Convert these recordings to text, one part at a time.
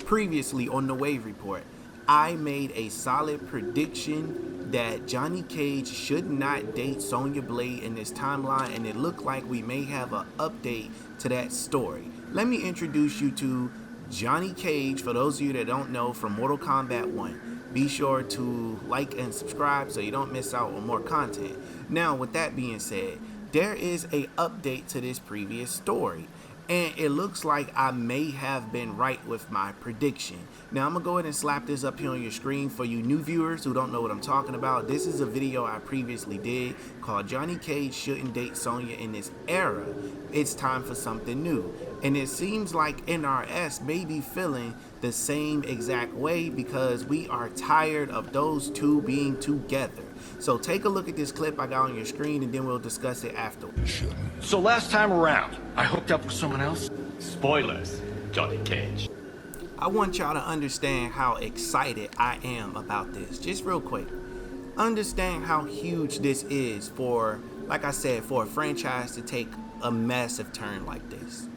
Previously on the Wave Report, I made a solid prediction that Johnny Cage should not date Sonya Blade in this timeline, and it looked like we may have an update to that story. Let me introduce you to Johnny Cage, for those of you that don't know, from Mortal Kombat 1. Be sure to like and subscribe so you don't miss out on more content. Now, with that being said, there is a update to this previous story, and it looks like I may have been right with my prediction. Now I'm gonna go ahead and slap this up here on your screen for you new viewers who don't know what I'm talking about. This is a video I previously did called Johnny Cage Shouldn't Date Sonya in This Era. It's time for something new. And it seems like NRS may be feeling the same exact way because we are tired of those two being together. So take a look at this clip I got on your screen and then we'll discuss it afterwards. So last time around, I hooked up with someone else? Spoilers, Johnny Cage. I want y'all to understand how excited I am about this. Just real quick. Understand how huge this is for, like I said, for a franchise to take a massive turn like this.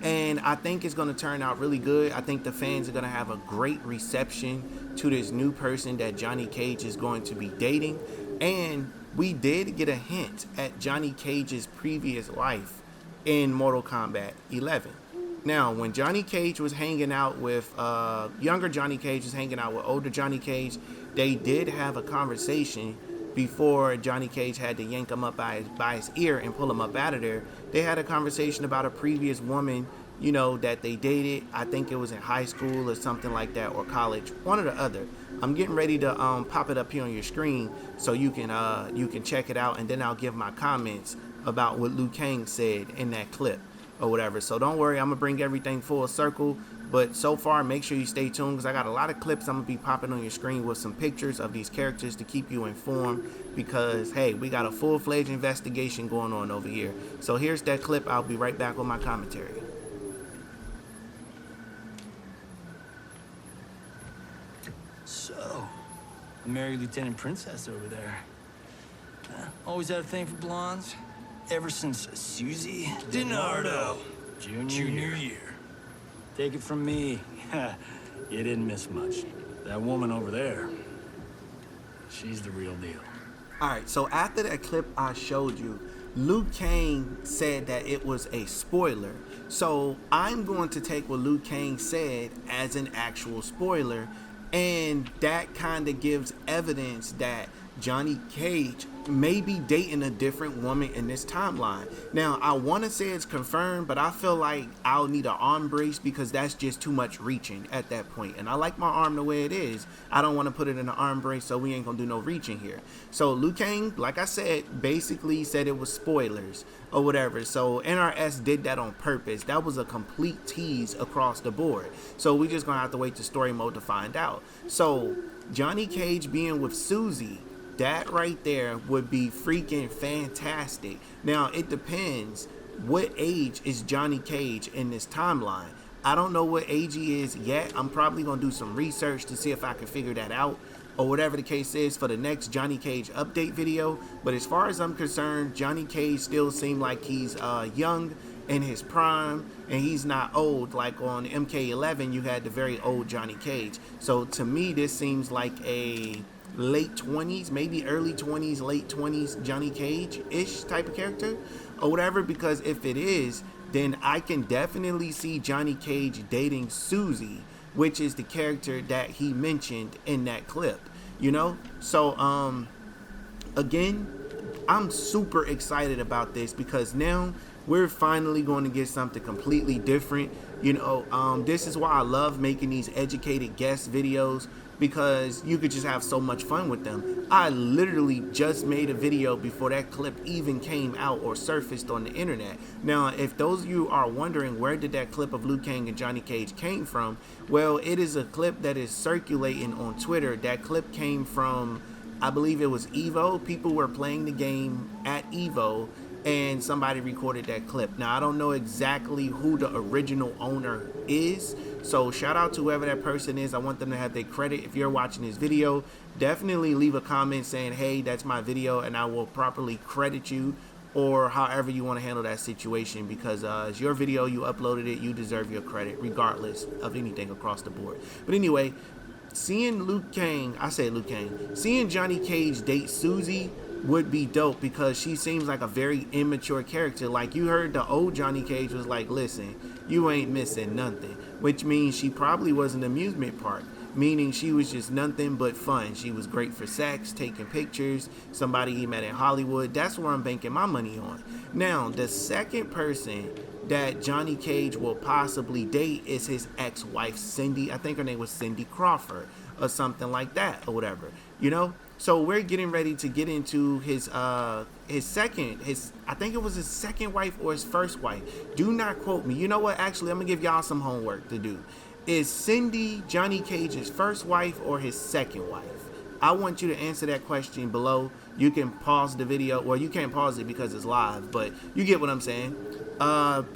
And I think it's going to turn out really good. I think the fans are going to have a great reception to this new person that Johnny Cage is going to be dating. And we did get a hint at Johnny Cage's previous life in Mortal Kombat 11. Now, when Johnny Cage was hanging out with, younger Johnny Cage was hanging out with older Johnny Cage, they did have a conversation before Johnny Cage had to yank him up by his ear and pull him up out of there. They had a conversation about a previous woman, you know, that they dated. I think it was in high school or something like that, or college, one or the other. I'm getting ready to pop it up here on your screen so you can check it out, and then I'll give my comments about what Liu Kang said in that clip or whatever. So don't worry, I'm gonna bring everything full circle. But so far, make sure you stay tuned because I got a lot of clips I'm gonna be popping on your screen with some pictures of these characters to keep you informed, because hey, we got a full-fledged investigation going on over here. So here's that clip. I'll be right back with my commentary. So, the Mary Lieutenant Princess over there. Always had a thing for blondes. Ever since Susie Danardo. Junior year. Take it from me. You didn't miss much. That woman over there, she's the real deal. Alright, so after that clip I showed you, Liu Kang said that it was a spoiler. So I'm going to take what Liu Kang said as an actual spoiler, and that kind of gives evidence that Johnny Cage may be dating a different woman in this timeline. Now, I want to say it's confirmed, but I feel like I'll need an arm brace because that's just too much reaching at that point. And I like my arm the way it is. I don't want to put it in an arm brace, so we ain't going to do no reaching here. So Liu Kang, like I said, basically said it was spoilers or whatever. So NRS did that on purpose. That was a complete tease across the board. So we just going to have to wait to story mode to find out. So Johnny Cage being with Susie, that right there would be freaking fantastic. Now, it depends. What age is Johnny Cage in this timeline? I don't know what age he is yet. I'm probably going to do some research to see if I can figure that out, or whatever the case is for the next Johnny Cage update video. But as far as I'm concerned, Johnny Cage still seems like he's young in his prime, and he's not old. Like on MK11, you had the very old Johnny Cage. So to me, this seems like a late 20s, maybe early 20s, late 20s Johnny Cage-ish type of character or whatever, because if it is, then I can definitely see Johnny Cage dating Susie, which is the character that he mentioned in that clip, you know? So again, I'm super excited about this because now we're finally going to get something completely different. You know, this is why I love making these educated guest videos, because you could just have so much fun with them. I literally just made a video before that clip even came out or surfaced on the internet. Now, if those of you are wondering where did that clip of Liu Kang and Johnny Cage came from, well, it is a clip that is circulating on Twitter. That clip came from, I believe it was Evo. People were playing the game at Evo, and somebody recorded that clip. Now, I don't know exactly who the original owner is, so shout out to whoever that person is. I want them to have their credit. If you're watching this video, definitely leave a comment saying, hey, that's my video, and I will properly credit you or however you want to handle that situation, because it's your video, you uploaded it, you deserve your credit regardless of anything across the board. But anyway, seeing seeing Johnny Cage date Susie would be dope, because she seems like a very immature character. Like, you heard the old Johnny Cage was like, listen, you ain't missing nothing, which means she probably was an amusement park, meaning she was just nothing but fun. She was great for sex, taking pictures, somebody he met in Hollywood. That's where I'm banking my money on. Now, the second person that Johnny Cage will possibly date is his ex-wife, Cindy. I think her name was Cindy Crawford or something like that, or whatever, you know? So we're getting ready to get into his I think it was his second wife or his first wife. Do not quote me. You know what? Actually, I'm gonna give y'all some homework to do. Is Cindy Johnny Cage's first wife or his second wife? I want you to answer that question below. You can pause the video, or you can't pause it because it's live, but you get what I'm saying.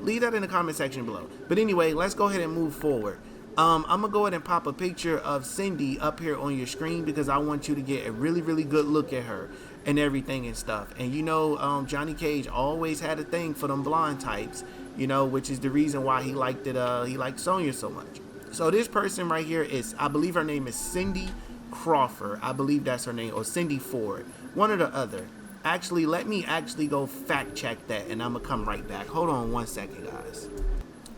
Leave that in the comment section below. But anyway, let's go ahead and move forward. I'm gonna go ahead and pop a picture of Cindy up here on your screen, because I want you to get a really, really good look at her and everything and stuff. And you know, Johnny Cage always had a thing for them blonde types, you know, which is the reason why he liked Sonya so much. So this person right here is, I believe her name is Cindy Crawford. I believe that's her name, or Cindy Ford, one or the other. Actually, let me go fact check that, and I'm gonna come right back. Hold on one second, guys.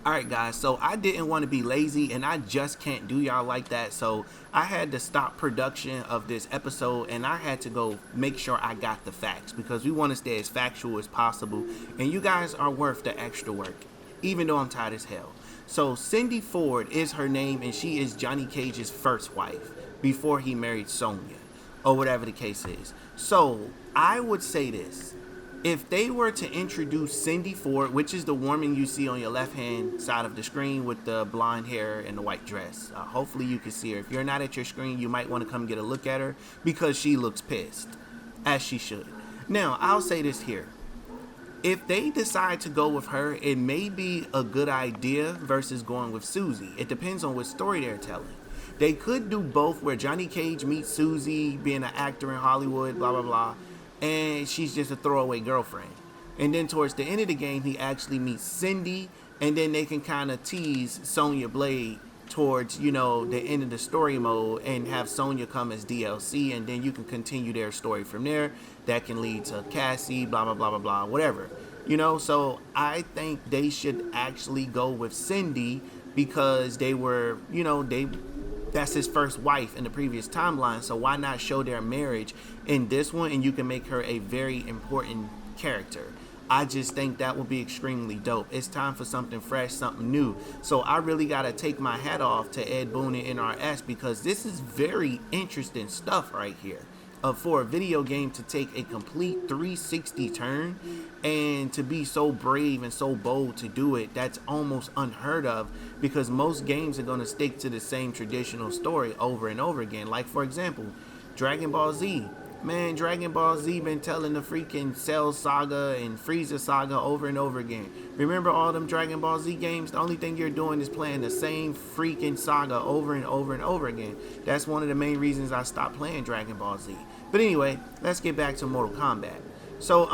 Alright guys, so I didn't want to be lazy, and I just can't do y'all like that, so I had to stop production of this episode, and I had to go make sure I got the facts, because we want to stay as factual as possible, and you guys are worth the extra work, even though I'm tired as hell. So Cindy Ford is her name, and she is Johnny Cage's first wife before he married Sonya, or whatever the case is. So I would say this: if they were to introduce Cindy Ford, which is the woman you see on your left hand side of the screen with the blonde hair and the white dress, hopefully you can see her. If you're not at your screen, you might want to come get a look at her, because she looks pissed, as she should. Now, I'll say this here: if they decide to go with her, it may be a good idea versus going with Susie. It depends on what story they're telling. They could do both, where Johnny Cage meets Susie, being an actor in Hollywood, blah, blah, blah, and she's just a throwaway girlfriend. And then towards the end of the game, he actually meets Cindy, and then they can kind of tease Sonya Blade towards, you know, the end of the story mode, and have Sonya come as DLC, and then you can continue their story from there. That can lead to Cassie, blah, blah, blah, blah, blah, whatever. You know, so I think they should actually go with Cindy, because they were, you know, that's his first wife in the previous timeline, so why not show their marriage in this one, and you can make her a very important character. I just think that would be extremely dope. It's time for something fresh, something new. So I really got to take my hat off to Ed Boon and NRS, because this is very interesting stuff right here. For a video game to take a complete 360 turn, and to be so brave and so bold to do it, that's almost unheard of, because most games are going to stick to the same traditional story over and over again. Like, for example, Dragon Ball Z. Man, Dragon Ball Z been telling the freaking Cell Saga and Frieza Saga over and over again. Remember all them Dragon Ball Z games? The only thing you're doing is playing the same freaking saga over and over and over again. That's one of the main reasons I stopped playing Dragon Ball Z. But anyway, let's get back to Mortal Kombat. So,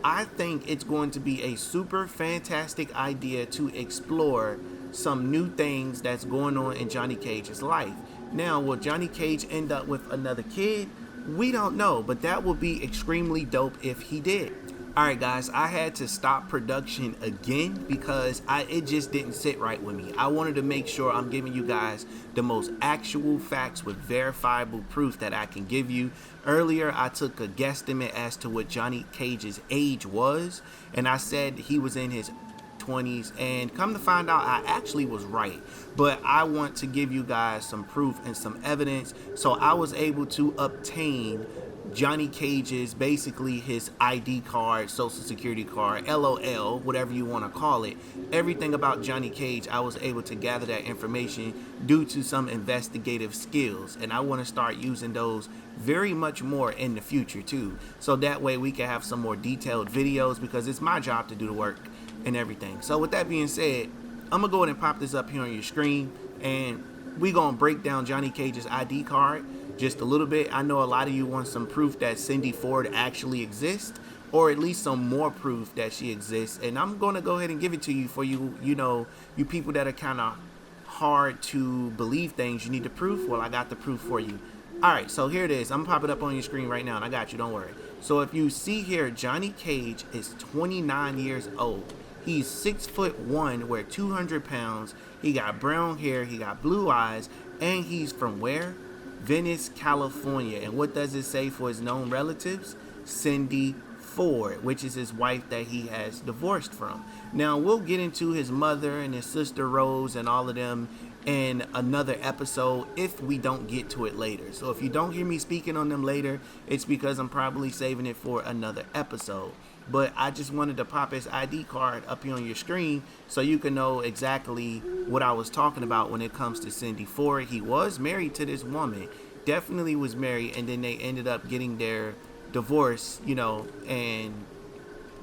I think it's going to be a super fantastic idea to explore some new things that's going on in Johnny Cage's life. Now, will Johnny Cage end up with another kid? We don't know, but that would be extremely dope if he did. Alright guys, I had to stop production again because it just didn't sit right with me. I wanted to make sure I'm giving you guys the most actual facts with verifiable proof that I can give you. Earlier, I took a guesstimate as to what Johnny Cage's age was, and I said he was in his 20s, and come to find out I actually was right. But I want to give you guys some proof and some evidence, so I was able to obtain Johnny Cage's, basically his ID card, social security card, LOL, whatever you want to call it. Everything about Johnny Cage, I was able to gather that information due to some investigative skills, and I want to start using those very much more in the future too, so that way we can have some more detailed videos, because it's my job to do the work and everything. So with that being said, I'm gonna go ahead and pop this up here on your screen, and we gonna break down Johnny Cage's ID card just a little bit. I know a lot of you want some proof that Cindy Ford actually exists. or at least some more proof that she exists. And I'm going to go ahead and give it to you for you, you people that are kind of hard to believe things. You need the proof. Well, I got the proof for you. All right, so here it is. I'm gonna pop it up on your screen right now, and I got you. Don't worry. So if you see here, Johnny Cage is 29 years old. He's 6'1", weigh 200 pounds. He got brown hair. He got blue eyes, and he's from where? Venice, California. And what does it say for his known relatives? Cindy Ford, which is his wife that he has divorced from. Now we'll get into his mother and his sister Rose and all of them in another episode if we don't get to it later. So if you don't hear me speaking on them later, it's because I'm probably saving it for another episode. But I just wanted to pop his ID card up here on your screen so you can know exactly what I was talking about when it comes to Cindy Ford. He was married to this woman, definitely was married, and then they ended up getting their divorce, and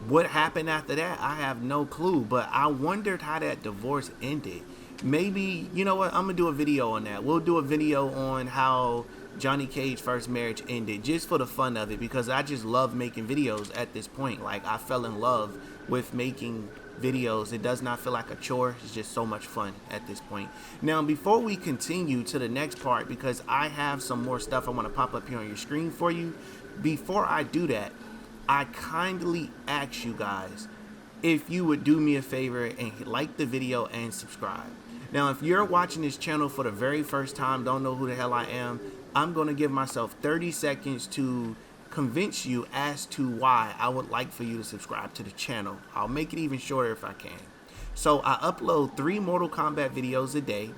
what happened after that, I have no clue. But I wondered how that divorce ended. Maybe, you know what, I'm gonna do a video on that. We'll do a video on how Johnny Cage's first marriage ended, just for the fun of it, because I just love making videos at this point. Like, I fell in love with making videos. It does not feel like a chore. It's just so much fun at this point. Now, before we continue to the next part, because I have some more stuff I want to pop up here on your screen for you, before I do that, I kindly ask you guys if you would do me a favor and like the video and subscribe. Now, if you're watching this channel for the very first time, don't know who the hell I am, I'm going to give myself 30 seconds to convince you as to why I would like for you to subscribe to the channel. I'll make it even shorter if I can. So I upload 3 Mortal Kombat videos a day.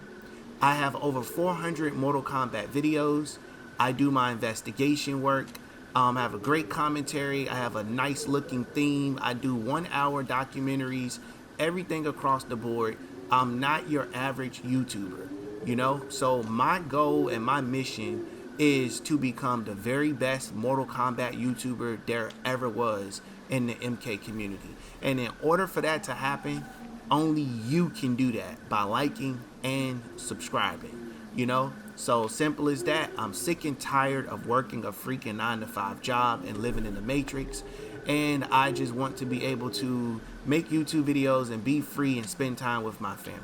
I have over 400 Mortal Kombat videos. I do my investigation work. I have a great commentary. I have a nice looking theme. I do 1-hour documentaries, everything across the board. I'm not your average YouTuber, So my goal and my mission is to become the very best Mortal Kombat YouTuber there ever was in the MK community. And in order for that to happen, only you can do that by liking and subscribing, So simple as that. I'm sick and tired of working a freaking 9-to-5 job and living in the Matrix. And I just want to be able to make YouTube videos and be free and spend time with my family.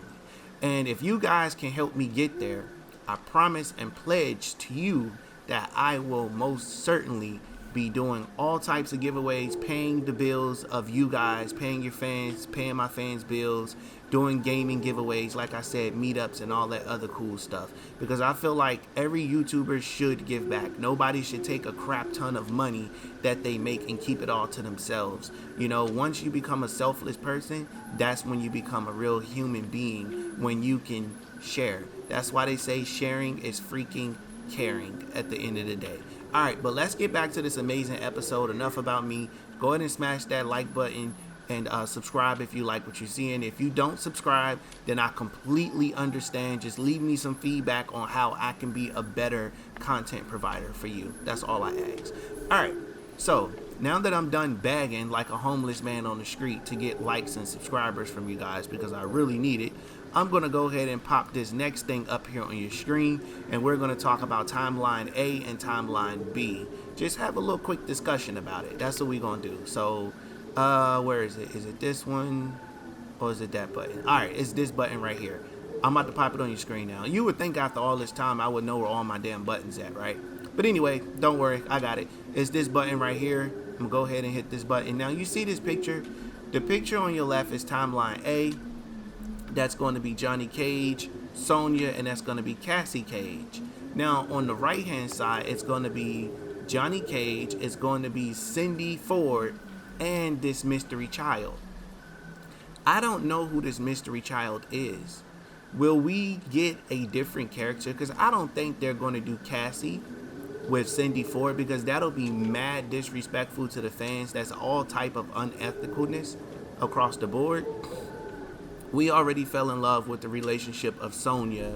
And if you guys can help me get there, I promise and pledge to you that I will most certainly be doing all types of giveaways, paying the bills of you guys, paying your fans, paying my fans' bills, doing gaming giveaways, like I said, meetups and all that other cool stuff. Because I feel like every YouTuber should give back. Nobody should take a crap ton of money that they make and keep it all to themselves. Once you become a selfless person, that's when you become a real human being, when you can share. That's why they say sharing is freaking caring at the end of the day. All right, but let's get back to this amazing episode. Enough about me. Go ahead and smash that like button and subscribe if you like what you're seeing. If you don't subscribe, then I completely understand. Just leave me some feedback on how I can be a better content provider for you. That's all I ask. All right, so now that I'm done begging like a homeless man on the street to get likes and subscribers from you guys, because I really need it, I'm going to go ahead and pop this next thing up here on your screen, and we're going to talk about Timeline A and Timeline B. Just have a little quick discussion about it. That's what we're going to do. So, where is it? Is it this one, or is it that button? All right, it's this button right here. I'm about to pop it on your screen now. You would think after all this time I would know where all my damn buttons at, right? But anyway, don't worry, I got it. It's this button right here. I'm going to go ahead and hit this button. Now, you see this picture? The picture on your left is Timeline A. That's going to be Johnny Cage, Sonya, and that's going to be Cassie Cage. Now, on the right-hand side, it's going to be Johnny Cage, it's going to be Cindy Ford, and this mystery child. I don't know who this mystery child is. Will we get a different character? Because I don't think they're going to do Cassie with Cindy Ford, because that'll be mad disrespectful to the fans. That's all type of unethicalness across the board. We already fell in love with the relationship of Sonya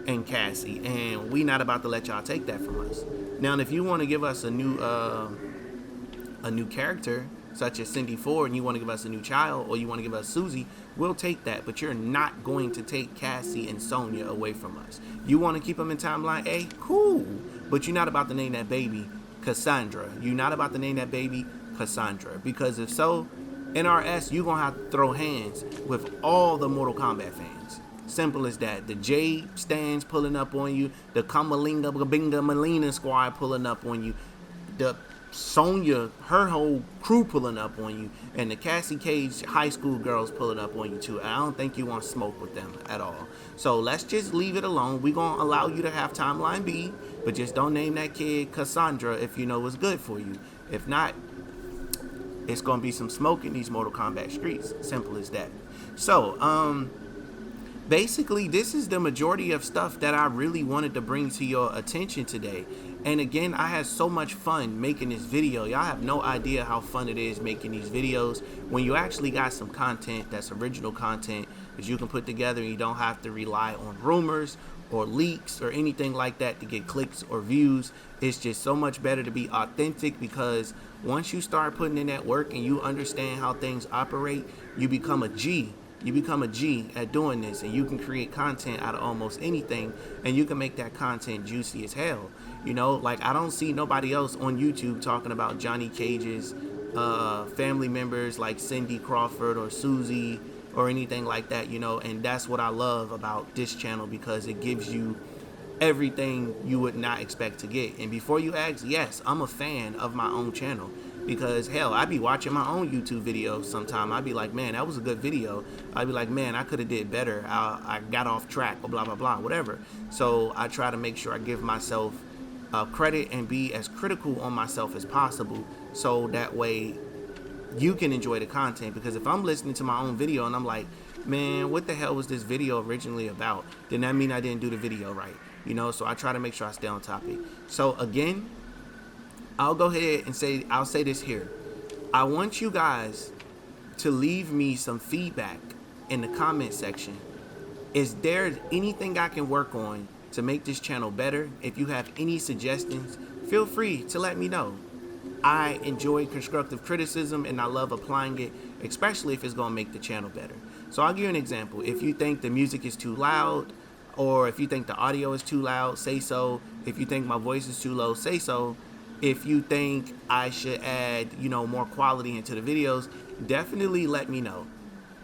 and Cassie, and we not about to let y'all take that from us. Now, if you want to give us a new character, such as Cindy Ford, and you want to give us a new child, or you want to give us Susie, we'll take that. But you're not going to take Cassie and Sonya away from us. You want to keep them in Timeline A? Cool. But you're not about to name that baby Cassandra. You're not about to name that baby Cassandra, because if so, NRS, you're gonna have to throw hands with all the Mortal Kombat fans. Simple as that. The Jade stands pulling up on you, the Kamalinga Binga Melina squad pulling up on you, the Sonya, her whole crew pulling up on you, and the Cassie Cage high school girls pulling up on you too. I don't think you want to smoke with them at all. So let's just leave it alone. We're going to allow you to have Timeline B, but just don't name that kid Cassandra if you know what's good for you. If not, it's going to be some smoke in these Mortal Kombat streets. Simple as that. So, basically, this is the majority of stuff that I really wanted to bring to your attention today. And again, I had so much fun making this video. Y'all have no idea how fun it is making these videos when you actually got some content that's original content that you can put together and you don't have to rely on rumors or leaks or anything like that to get clicks or views. It's just so much better to be authentic, because once you start putting in that work and you understand how things operate, you become a G. You become a G at doing this, and you can create content out of almost anything, and you can make that content juicy as hell. You know, like I don't see nobody else on YouTube talking about Johnny Cage's family members like Cindy Crawford or Susie or anything like that, you know, and that's what I love about this channel, because it gives you everything you would not expect to get. And before you ask, yes, I'm a fan of my own channel. Because hell, I be watching my own YouTube videos sometime. I'd be like, man, that was a good video. I'd be like, man, I could have did better. I got off track, blah, blah, blah, whatever. So I try to make sure I give myself credit and be as critical on myself as possible, so that way you can enjoy the content. Because if I'm listening to my own video and I'm like, man, what the hell was this video originally about? Then that means I didn't do the video right. You know, so I try to make sure I stay on topic. So again, I'll go ahead and I'll say this here. I want you guys to leave me some feedback in the comment section. Is there anything I can work on to make this channel better? If you have any suggestions, feel free to let me know. I enjoy constructive criticism and I love applying it, especially if it's going to make the channel better. So I'll give you an example. If you think the music is too loud, or if you think the audio is too loud, say so. If you think my voice is too low, say so. If you think I should add, you know, more quality into the videos, definitely let me know.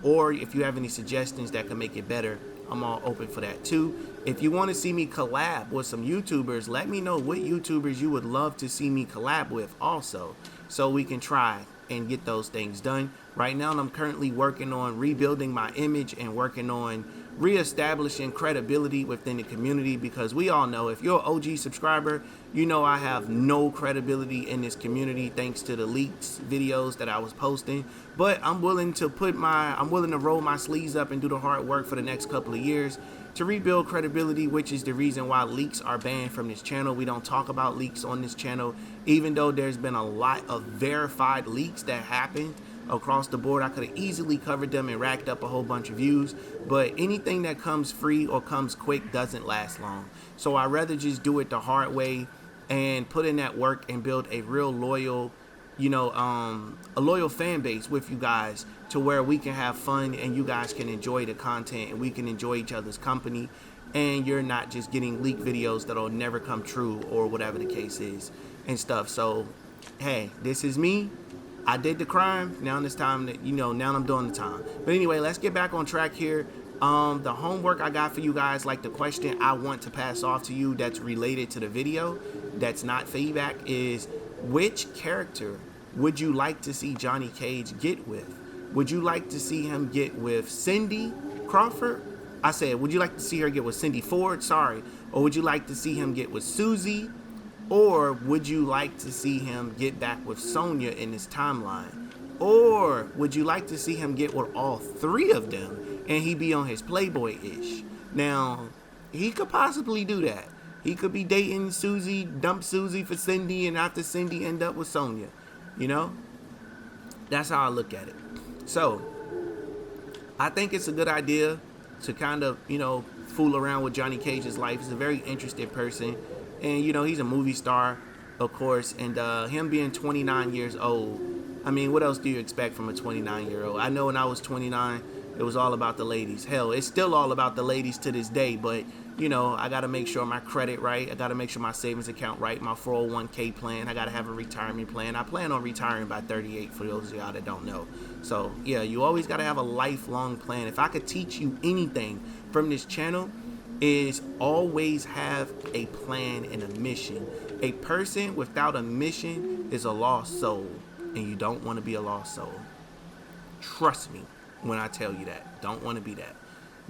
Or if you have any suggestions that can make it better, I'm all open for that too. If you want to see me collab with some YouTubers, let me know what YouTubers you would love to see me collab with also, so we can try and get those things done. Right now, I'm currently working on rebuilding my image and working on reestablishing credibility within the community, because we all know, if you're an OG subscriber, you know I have no credibility in this community thanks to the leaks videos that I was posting. But I'm willing to roll my sleeves up and do the hard work for the next couple of years to rebuild credibility, which is the reason why leaks are banned from this channel. We don't talk about leaks on this channel, even though there's been a lot of verified leaks that happened across the board. I could have easily covered them and racked up a whole bunch of views, but anything that comes free or comes quick doesn't last long. So I'd rather just do it the hard way and put in that work and build a real loyal, you know, a loyal fan base with you guys, to where we can have fun and you guys can enjoy the content and we can enjoy each other's company, and you're not just getting leaked videos that'll never come true or whatever the case is and stuff. So hey, this is me. I did the crime. Now it's time that, you know, now I'm doing the time. But anyway, let's get back on track here. The homework I got for you guys, like the question I want to pass off to you that's related to the video, that's not feedback, is which character would you like to see Johnny Cage get with? Would you like to see him get with Cindy Crawford? I said, would you like to see her get with Cindy Ford? Sorry. Or would you like to see him get with Susie? Or would you like to see him get back with Sonya in his timeline? Or would you like to see him get with all three of them and he be on his Playboy-ish? Now, he could possibly do that. He could be dating Susie, dump Susie for Cindy, and after Cindy end up with Sonya. You know? That's how I look at it. So, I think it's a good idea to kind of, you know, fool around with Johnny Cage's life. He's a very interesting person. And, you know, he's a movie star, of course, and him being 29 years old, I mean, what else do you expect from a 29-year-old? I know when I was 29, it was all about the ladies. Hell, it's still all about the ladies to this day, but you know, I got to make sure my credit right. I got to make sure my savings account right, my 401k plan. I got to have a retirement plan. I plan on retiring by 38 for those of y'all that don't know. So, yeah, you always got to have a lifelong plan. If I could teach you anything from this channel, is always have a plan and a mission. A person without a mission is a lost soul, and you don't want to be a lost soul. Trust me when I tell you that. Don't want to be that.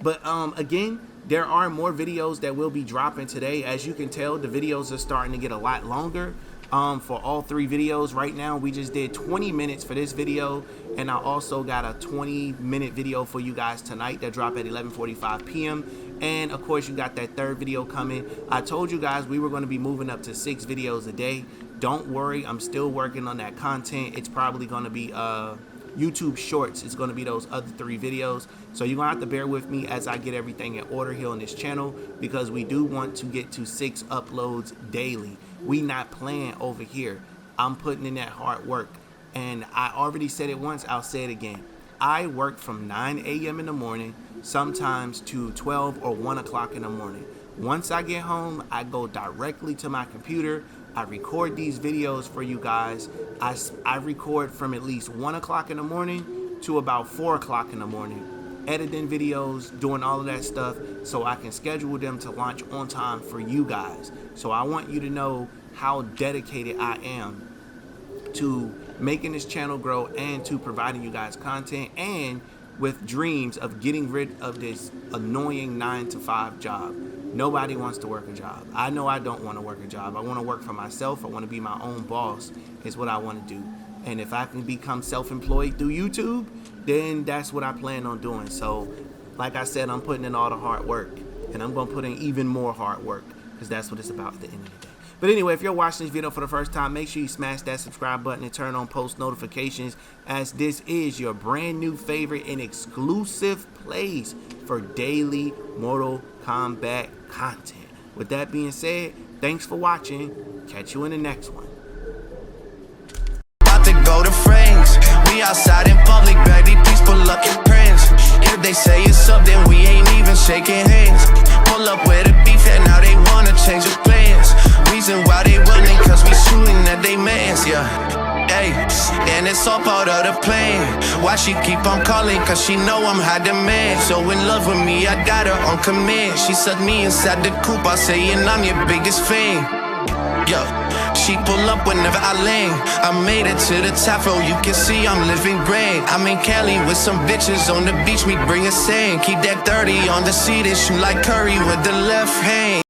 But again, there are more videos that will be dropping today. As you can tell, the videos are starting to get a lot longer. For all 3 videos right now, we just did 20 minutes for this video, and I also got a 20-minute video for you guys tonight that dropped at 11:45 p.m. And of course, you got that 3rd video coming. I told you guys we were going to be moving up to 6 videos a day. Don't worry, I'm still working on that content. It's probably going to be YouTube Shorts. It's going to be those other 3 videos. So you're going to have to bear with me as I get everything in order here on this channel, because we do want to get to 6 uploads daily. We not playing over here. I'm putting in that hard work. And I already said it once, I'll say it again. I work from 9 a.m. in the morning, sometimes to 12 or 1 o'clock in the morning. Once I get home, I go directly to my computer. I record these videos for you guys. I record from at least 1 o'clock in the morning to about 4 o'clock in the morning, editing videos, doing all of that stuff, so I can schedule them to launch on time for you guys. So I want you to know how dedicated I am to making this channel grow and to providing you guys content, and with dreams of getting rid of this annoying 9-to-5 job. Nobody wants to work a job. I know I don't want to work a job. I want to work for myself. I want to be my own boss is what I want to do. And if I can become self-employed through YouTube, then that's what I plan on doing. So like I said, I'm putting in all the hard work, and I'm going to put in even more hard work, because that's what it's about at the end of the day. But anyway, if you're watching this video for the first time, make sure you smash that subscribe button and turn on post notifications, as this is your brand new favorite and exclusive place for daily Mortal Kombat content. With that being said, thanks for watching. Catch you in the next one. About to go to frames. We outside in public, baby, please pull up your prints. If they say it's up, then we ain't even shaking hands. Pull up with a beef and now they wanna change the plans. Reason why they running, cause we shooting at they mans, yeah. Hey, and it's all part of the plan. Why she keep on calling, cause she know I'm high demand. So in love with me, I got her on command. She sucked me inside the coupe, I saying I'm your biggest fan. Yo, she pull up whenever I land. I made it to the top row, you can see I'm living grand. I'm in Cali with some bitches on the beach, we bring a sand. Keep that 30 on the seat and shoot like Curry with the left hand.